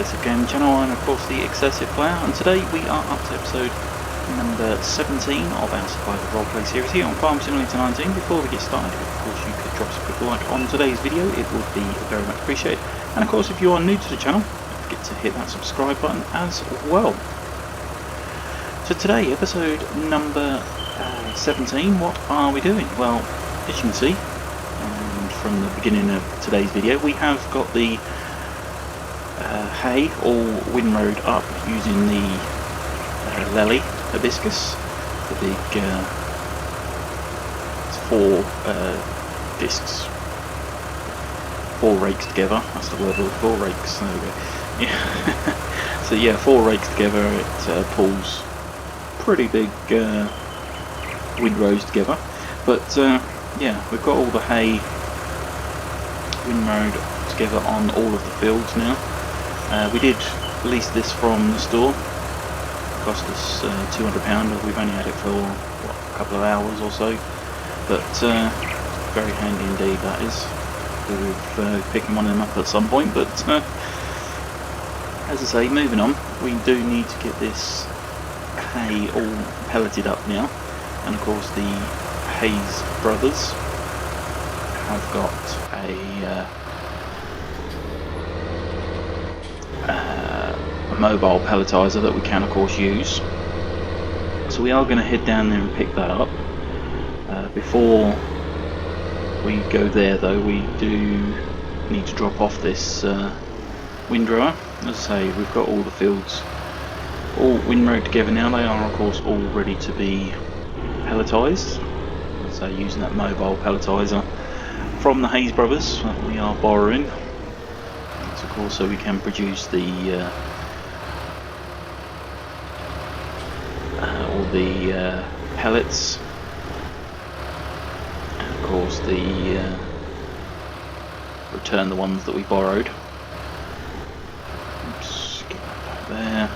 XsivGaming Channel and of course the XsivPlayer, and today we are up to episode number 17 of our survival roleplay series here on Farm Simulator 19. Before we get started, of course you could drop us a quick like on today's video, it would be very much appreciated. And of course if you are new to the channel, don't forget to hit that subscribe button as well. So today, episode number 17, what are we doing? Well, as you can see, from the beginning of today's video, we have got the hay all windrowed up using the lely hibiscus, the big four discs, 4 rakes together. That's the word, 4 rakes. There we go. Yeah. So yeah, 4 rakes together. It pulls pretty big windrows together. But yeah, we've got all the hay windrowed together on all of the fields now. We did lease this from the store. It cost us £200. We've only had it for what, a couple of hours or so, but very handy indeed that is. We'll be picking one of them up at some point, but as I say, moving on, we do need to get this hay all pelleted up now, and of course the Hayes brothers have got a mobile pelletizer that we can of course use. So we are going to head down there and pick that up. Before we go there though, we do need to drop off this windrower. As I say, we've got all the fields all windrowed together now. They are of course all ready to be pelletized. So using that mobile pelletizer from the Hayes brothers that we are borrowing. That's of course so we can produce the all the pellets, and of course the return the ones that we borrowed. Oops, get that back there.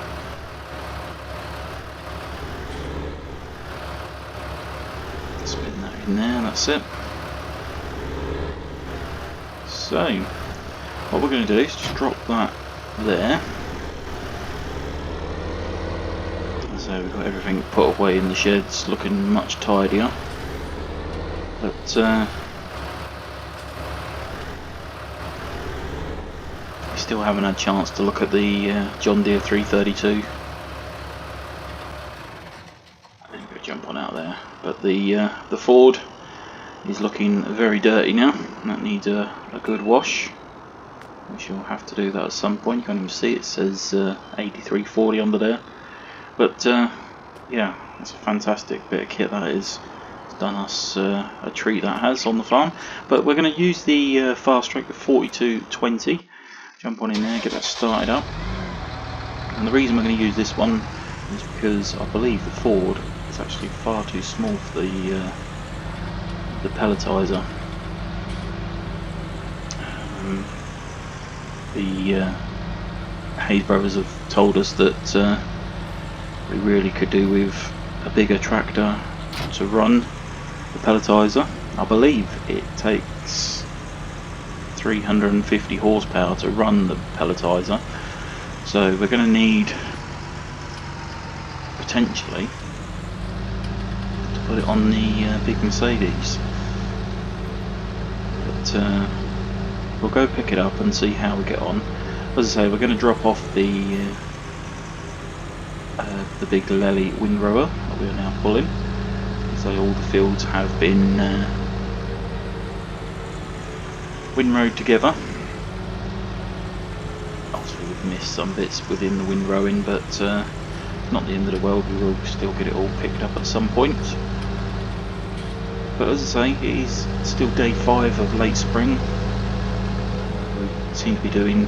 Spin that in there, that's it. So, what we're going to do is just drop that there. So we've got everything put away in the sheds, looking much tidier. But we still haven't had a chance to look at the John Deere 332. I'm going to jump on out there. But the Ford is looking very dirty now. That needs a good wash. We shall have to do that at some point. You can't even see it says 8340 under there. But yeah, it's a fantastic bit of kit that is. It's done us a treat, that has, on the farm. But we're going to use the fast track, the 4220. Jump on in there, get that started up. And the reason we're going to use this one is because I believe the Ford is actually far too small for the pelletizer. The Hayes brothers have told us that we really could do with a bigger tractor to run the pelletizer. I believe it takes 350 horsepower to run the pelletizer, so we're going to need potentially to put it on the big Mercedes. But we'll go pick it up and see how we get on. As I say, we're going to drop off the big lely windrower that we are now pulling. So all the fields have been windrowed together. Obviously we've missed some bits within the windrowing, but not the end of the world. We will still get it all picked up at some point. But as I say, it is still day 5 of late spring. We seem to be doing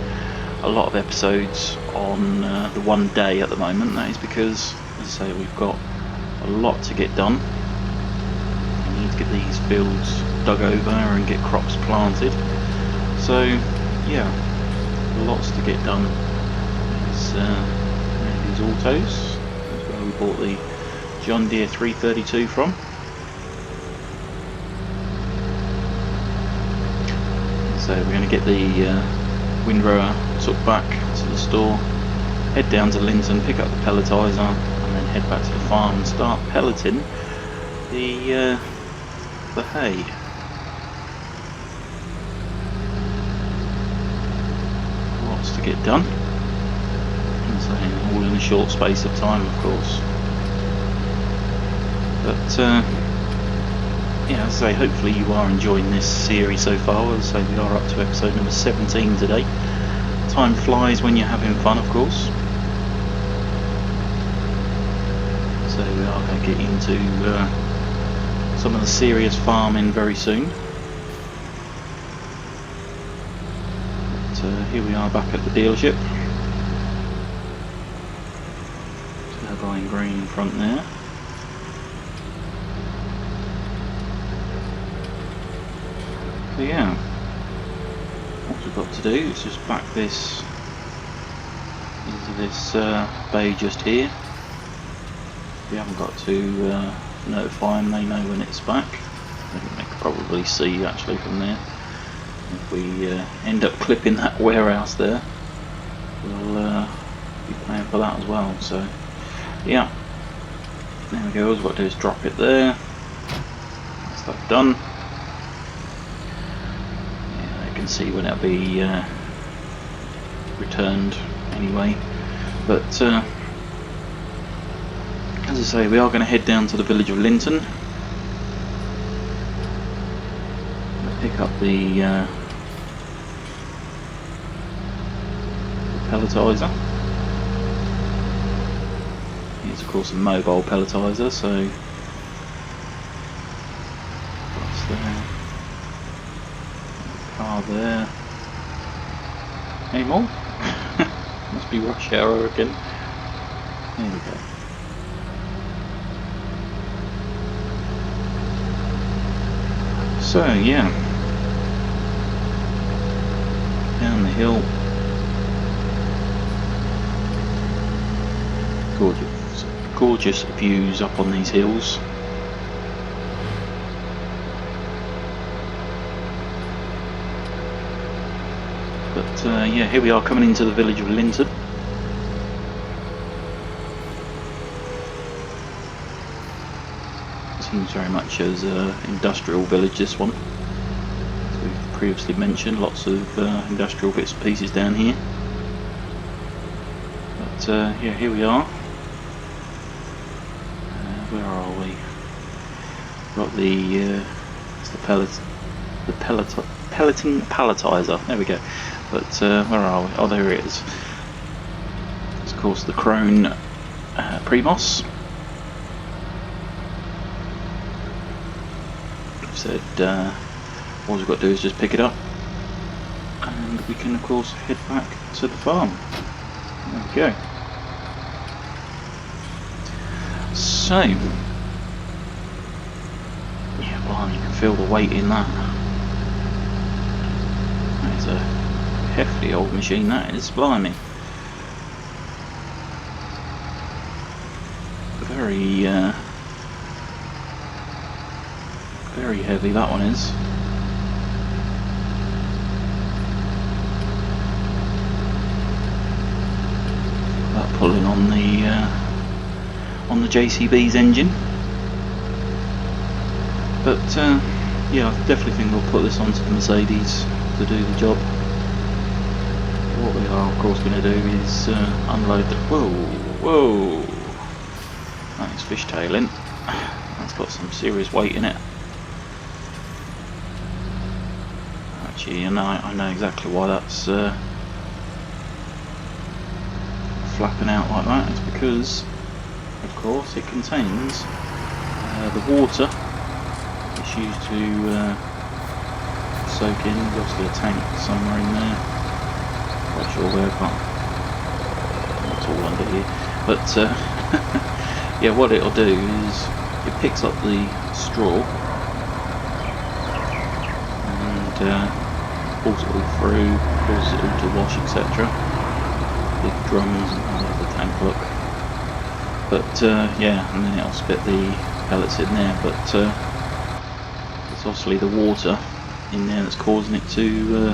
a lot of episodes on the one day at the moment. That is because, as I say, we've got a lot to get done. We need to get these fields dug over and get crops planted. So yeah, lots to get done. There's these autos. That's where we bought the John Deere 332 from. So we're going to get the windrower took back to the store, head down to Linton, pick up the pelletizer, and then head back to the farm and start pelleting the hay. Lots to get done, and so all in a short space of time, of course. But yeah, as I say, hopefully you are enjoying this series so far. As I say, we are up to episode number 17 today. Time flies when you're having fun, of course. So we are going to get into some of the serious farming very soon. But here we are back at the dealership. Turbine green in front there. So yeah, what we've got to do is just back this into this bay just here. We haven't got to notify them, they know when it's back. I think they could probably see actually from there. If we end up clipping that warehouse there, we'll be paying for that as well. So yeah, there we go. All we've got to do is drop it there. That's that done. See when it'll be returned anyway, but as I say, we are going to head down to the village of Linton, pick up the pelletizer. It's of course a mobile pelletizer, so that's there. Car there. Any more? Must be rush hour again. There we go. So yeah, down the hill. Gorgeous views up on these hills. But yeah, here we are coming into the village of Linton. Seems very much as an industrial village, this one. As we've previously mentioned, lots of industrial bits and pieces down here. But yeah, here we are. Where are we? Got the it's the pelleting pelletizer. There we go. But where are we? Oh, there it is. It's of course the krone premos. Said all we've got to do is just pick it up, and we can of course head back to the farm. There we go. So yeah, blimey, you can feel the weight in that. That is a hefty old machine, that is, blimey. Very heavy that one is. That pulling on the JCB's engine. But yeah, I definitely think we'll put this onto the Mercedes to do the job. What we are of course going to do is unload the... Whoa! That is fishtailing. That's got some serious weight in it. Actually, I know exactly why that's flapping out like that. It's because, of course, it contains the water it's used to soak in. There's obviously a tank somewhere in there. Quite sure where, but it's all under here. But yeah, what it'll do is it picks up the straw and pulls it all through, causes it all to wash, etc. Big drums and the tank look. But yeah, and then it'll spit the pellets in there. But it's obviously the water in there that's causing it to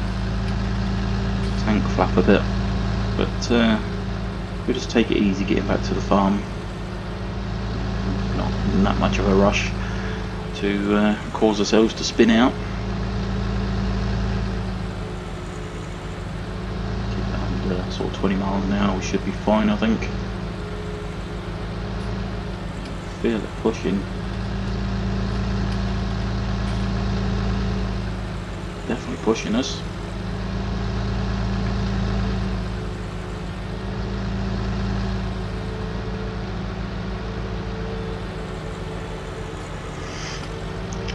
tank flap a bit, but we'll just take it easy getting back to the farm. Not in that much of a rush to cause ourselves to spin out. Keep that under sort of 20 miles an hour, we should be fine, I think. Feel it pushing. Definitely pushing us.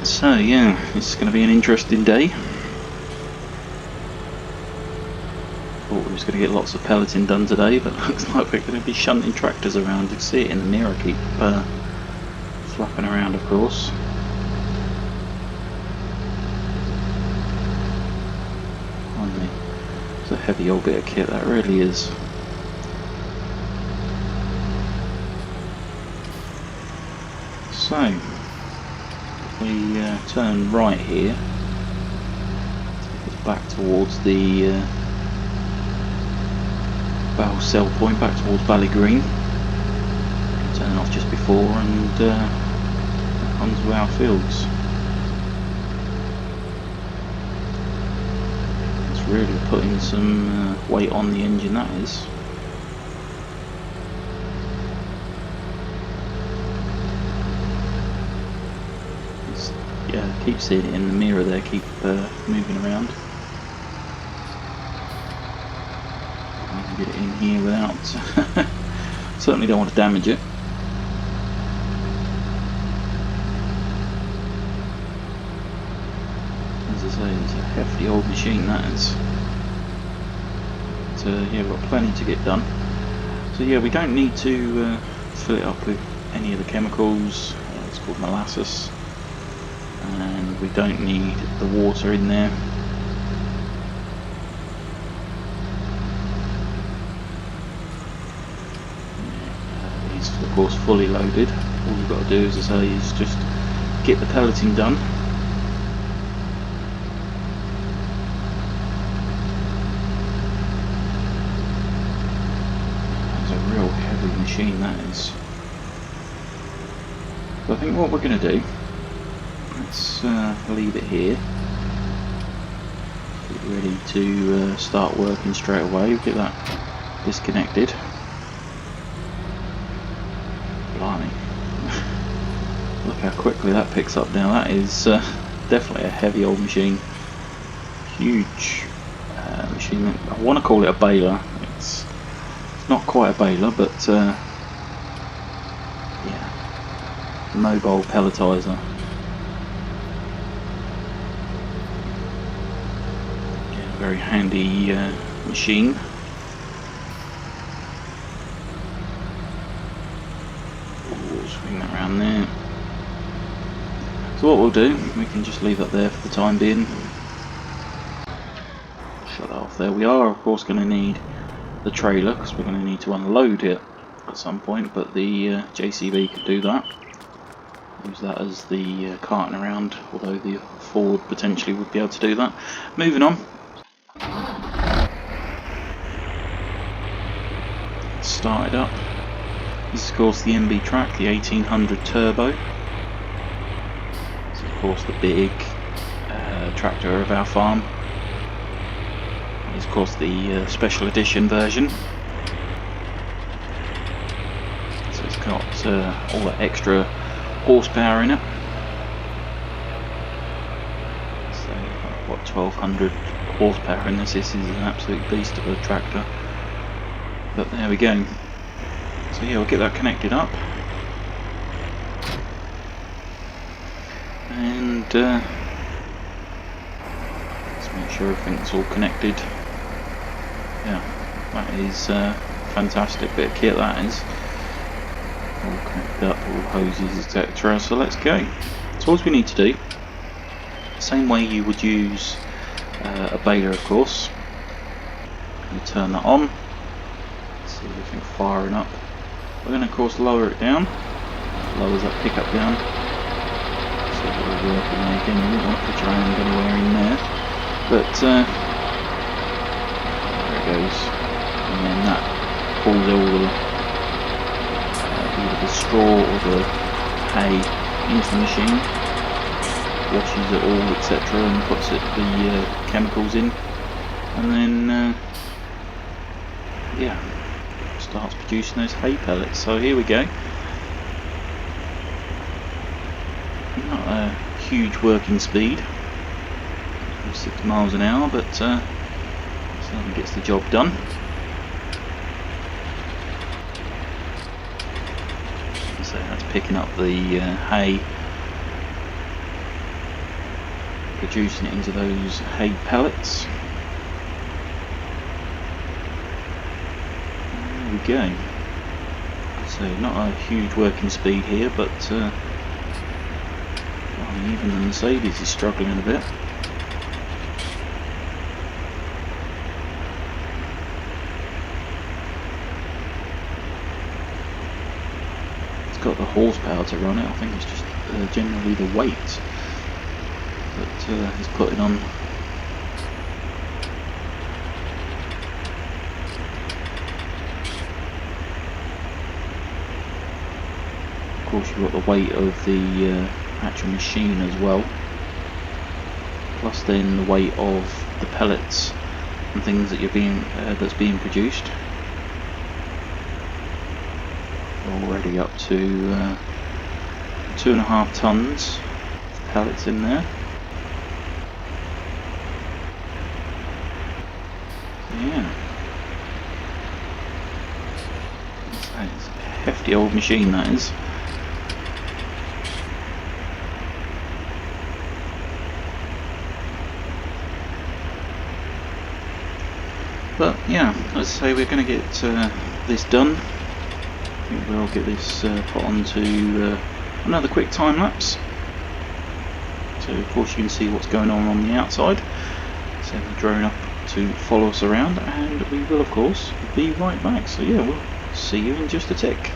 So yeah, it's going to be an interesting day. Thought we was going to get lots of pelleting done today, but looks like we're going to be shunting tractors around. You can see it in the mirror, keep flapping around, of course. Finally, it's a heavy old bit of kit, that really is. So we turn right here, take us back towards the bow sell point, back towards Ballygreen. Turn off just before and onto our fields. It's really putting some weight on the engine, that is. Yeah, keep seeing it in the mirror there, keep moving around. I can get it in here without certainly don't want to damage it. As I say, it's a hefty old machine, that is. So yeah, we've got plenty to get done. So yeah, we don't need to fill it up with any of the chemicals. It's called molasses. And we don't need the water in there. It's of course fully loaded. All you've got to do, as I say, is just get the pelleting done. It's a real heavy machine, that is. So I think what we're going to do, let's leave it here. Get ready to start working straight away. We'll get that disconnected. Blimey. Look how quickly that picks up now. That is definitely a heavy old machine. Huge machine. I want to call it a baler. It's not quite a baler, but yeah, mobile pelletizer. Very handy machine. Ooh, swing that around there. So what we'll do, we can just leave that there for the time being. Shut that off there. We are of course going to need the trailer because we're going to need to unload it at some point, but the JCB could do that. Use that as the carting around, although the Ford potentially would be able to do that. Moving on. Started up. This is of course the MB track, the 1800 turbo. It's of course the big tractor of our farm. It's of course the special edition version. So it's got all that extra horsepower in it. So what, 1200 horsepower in this. This is an absolute beast of a tractor. But there we go. So yeah, we'll get that connected up. And let's make sure everything's all connected. Yeah, that is fantastic bit of kit, that is. All connected up, all hoses, etc. So let's go. So all we need to do, same way you would use a baler, of course. You turn that on. See everything firing up. We're going to of course lower it down. Lowers that pickup down. So we're working there again. You don't want to put your hand anywhere in there. But bales, and then that pulls all the either the straw or the hay into the machine, washes it all, etc., and puts the chemicals in, and then yeah, starts producing those hay pellets. So here we go. Not a huge working speed, 6 miles an hour, but certainly gets the job done. So that's picking up the hay, producing it into those hay pellets. There we go. So not a huge working speed here, but even the Mercedes is struggling a bit. It's got the horsepower to run it. I think it's just generally the weight that is putting on. Of course, you've got the weight of the actual machine as well, plus then the weight of the pellets and things that that's being produced. Already up to 2.5 tons of pellets in there. Yeah, it's a hefty old machine, that is. But yeah, let's say we're going to get this done. I think we'll get this put onto another quick time lapse. So of course you can see what's going on the outside. Send the drone up to follow us around, and we will of course be right back. So yeah, we'll see you in just a tick.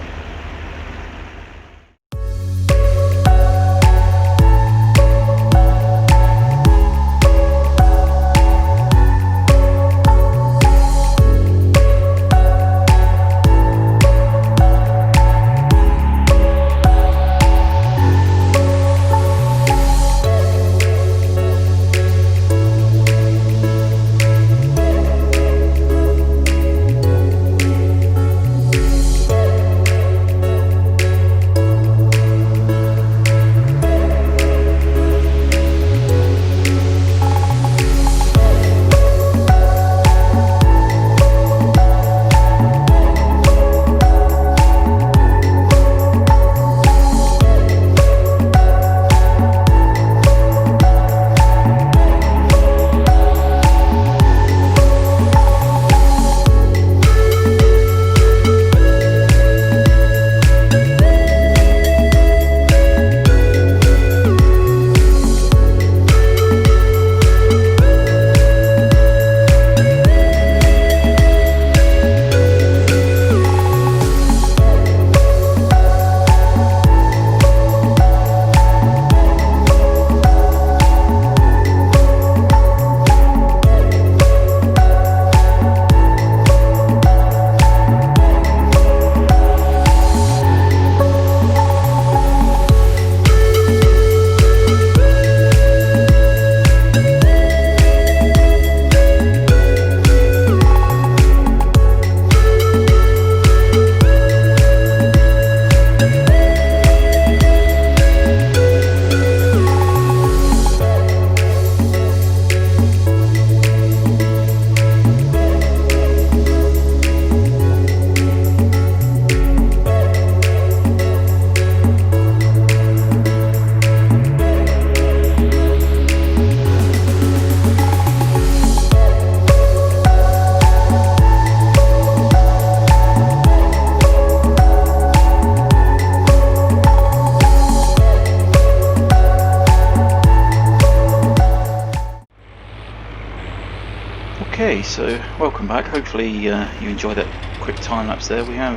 Okay, so welcome back. Hopefully you enjoyed that quick time lapse there. We have,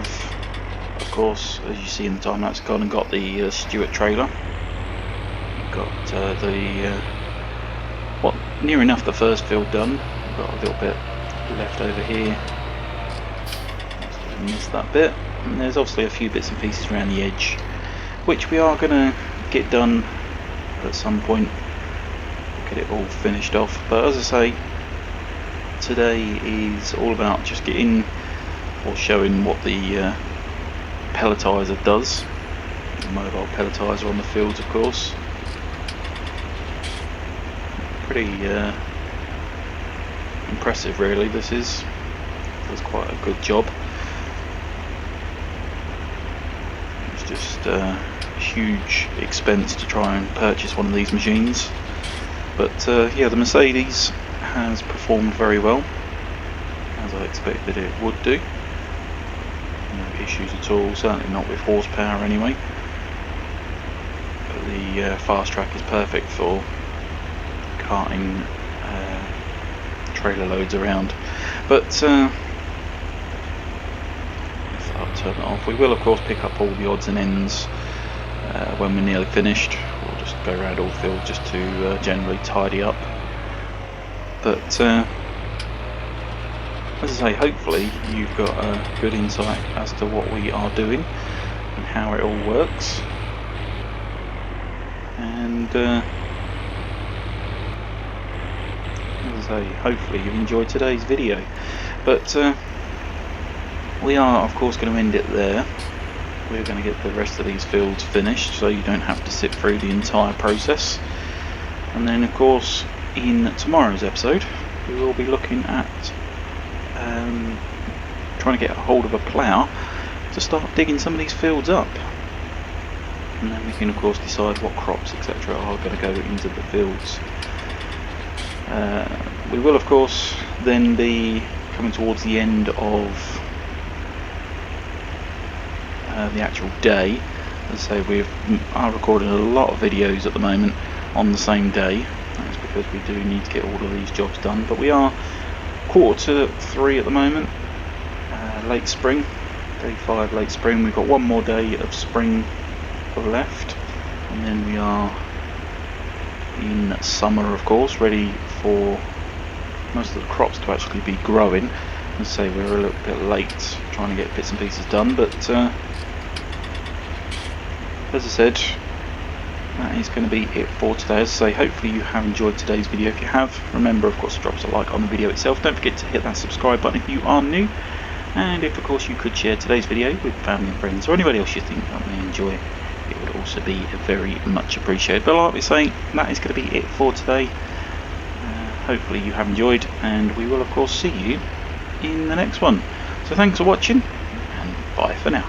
of course, as you see in the time lapse, gone and got the Stewart trailer. Got near enough the first field done. Got a little bit left over here. Missed that bit. And there's obviously a few bits and pieces around the edge, which we are going to get done at some point. Get it all finished off. But as I say, today is all about just getting or showing what the pelletizer does. The mobile pelletizer on the fields, of course. Pretty impressive, really. This does quite a good job. It's just a huge expense to try and purchase one of these machines. But yeah, the Mercedes has performed very well, as I expected it would do. No issues at all, certainly not with horsepower anyway. But the fast track is perfect for carting trailer loads around. But if I'll turn it off, we will of course pick up all the odds and ends when we're nearly finished. We'll just go around all the field just to generally tidy up. But as I say, hopefully you've got a good insight as to what we are doing and how it all works. And as I say, hopefully you've enjoyed today's video. But we are of course going to end it there. We're going to get the rest of these fields finished so you don't have to sit through the entire process. And then of course in tomorrow's episode we will be looking at trying to get a hold of a plough to start digging some of these fields up. And then we can of course decide what crops etc are going to go into the fields. We will of course then be coming towards the end of the actual day. As I say, we are recording a lot of videos at the moment on the same day. That's because we do need to get all of these jobs done. But we are 2:45 at the moment, late spring, day 5 late spring. We've got one more day of spring left, and then we are in summer of course, ready for most of the crops to actually be growing. As I say, we're a little bit late trying to get bits and pieces done, but as I said, that is going to be it for today. As I say, hopefully you have enjoyed today's video. If you have, remember of course to drop us a like on the video itself. Don't forget to hit that subscribe button if you are new, and if of course you could share today's video with family and friends or anybody else you think that may enjoy, it would also be very much appreciated. But like we say, that is going to be it for today. Hopefully you have enjoyed, and we will of course see you in the next one. So thanks for watching, and bye for now.